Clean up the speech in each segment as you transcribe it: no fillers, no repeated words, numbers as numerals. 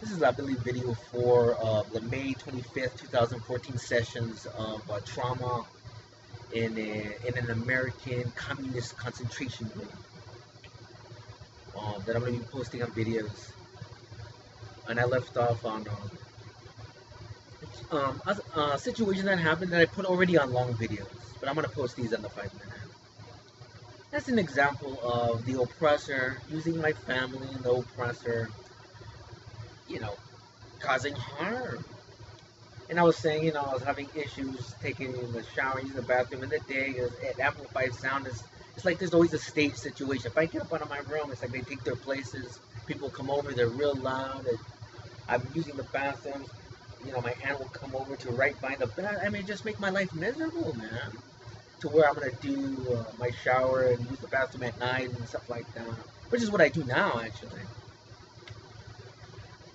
This is, I believe, video for the May 25th, 2014 sessions of trauma in an American communist concentration camp that I'm going to be posting on videos. And I left off on a situation that happened that I put already on long videos, but I'm going to post these on the 5 minute. That's an example of the oppressor using my family and the oppressor, you know, causing harm. And I was saying, I was having issues taking the shower, using the bathroom in the day. It amplified sound. It's like there's always a stage situation. If I get up out of my room, it's like they take their places. People come over, they're real loud. And I'm using the bathrooms. My aunt will come over to right by the bed. I mean, just make my life miserable, man. To where I'm gonna do my shower and use the bathroom at night and stuff like that, which is what I do now, actually.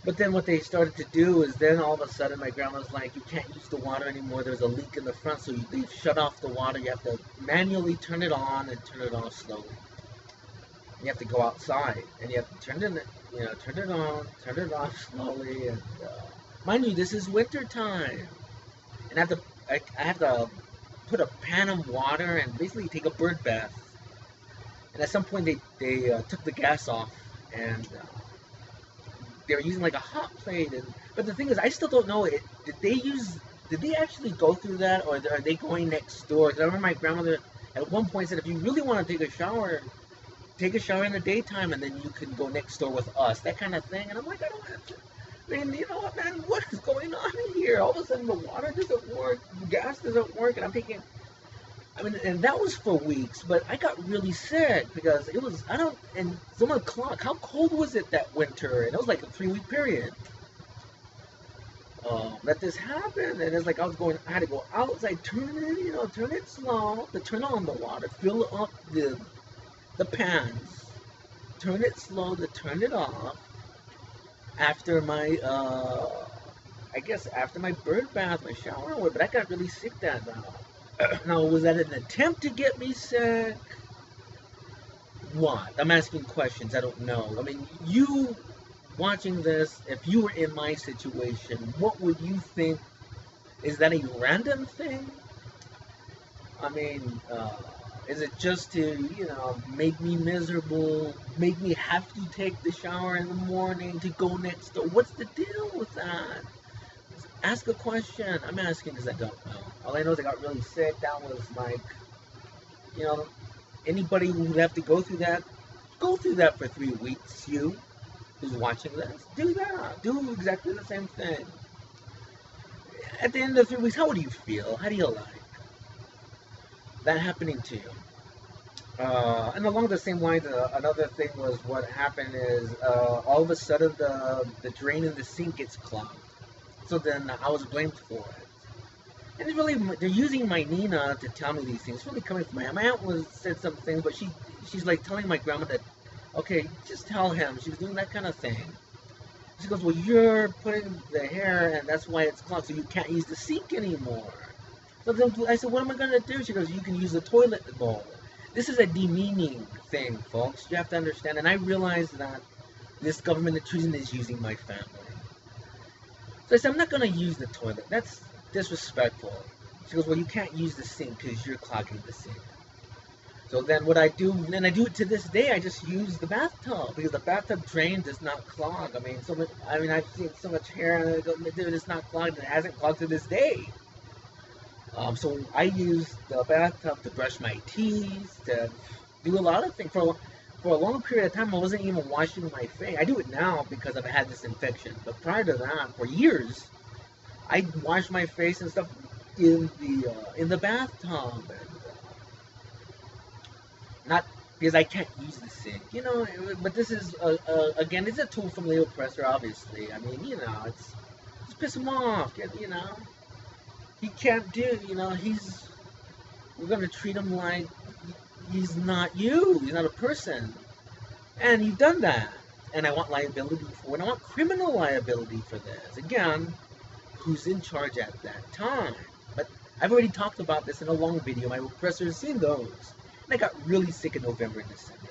But then what they started to do is then all of a sudden my grandma's like, you can't use the water anymore. There's a leak in the front, so they've shut off the water. You have to manually turn it on and turn it off slowly. You have to go outside and you have to turn it on, turn it off slowly. And mind you, this is winter time, and I have to put a pan of water and basically take a bird bath. And at some point they took the gas off and they were using like a hot plate. But the thing is, I still don't know it. Did they actually go through that, or are they going next door? Because I remember my grandmother at one point said, if you really want to take a shower in the daytime, and then you can go next door with us, that kind of thing. And I'm like, I don't have to. I mean, you know what, man? What is going on here? All of a sudden, the water doesn't work, the gas doesn't work, and I'm thinking, and that was for weeks, but I got really sick because it was, and someone clock, how cold was it that winter? And it was like a 3 week period that this happened. And it's like I had to go outside, turn it slow, to turn on the water, fill up the pans, turn it slow to turn it off after my, after my bird bath, my shower, but I got really sick that night. Now, was that an attempt to get me sick? What? I'm asking questions. I don't know. I mean, you watching this, if you were in my situation, what would you think? Is that a random thing? I mean, is it just to, make me miserable, make me have to take the shower in the morning to go next door? What's the deal with that? Ask a question. I'm asking because I don't know. All I know is I got really sick. That was like, anybody who would have to go through that for 3 weeks. You, who's watching this, do that. Do exactly the same thing. At the end of 3 weeks, how would you feel? How do you like that happening to you? And along the same lines, another thing was what happened is all of a sudden the drain in the sink gets clogged. So then I was blamed for it. And it's really, they're using my Nina to tell me these things. It's really coming from my aunt said some things, but she's like telling my grandma that, okay, just tell him. She was doing that kind of thing. She goes, well, you're putting the hair, and that's why it's clogged, so you can't use the sink anymore. So then I said, what am I going to do? She goes, you can use the toilet bowl. This is a demeaning thing, folks. You have to understand. And I realized that this government intrusion is using my family. So I said, I'm not going to use the toilet. That's disrespectful. She goes, well, you can't use the sink because you're clogging the sink. So then what I do, and I do it to this day, I just use the bathtub because the bathtub drain does not clog. I've seen so much hair and I go, dude, it's not clogged, and it hasn't clogged to this day. So I use the bathtub to brush my teeth, to do a lot of things. For a long period of time, I wasn't even washing my face. I do it now because I've had this infection. But prior to that, for years, I washed my face and stuff in the bathtub. And, not because I can't use the sink, But this is again, it's a tool from the oppressor, obviously. I mean, it's piss him off. He can't do. We're gonna treat him like he's not you. He's not a person. And you've done that. And I want liability for it. I want criminal liability for this. Again, who's in charge at that time? But I've already talked about this in a long video. My oppressor has seen those. And I got really sick in November and December.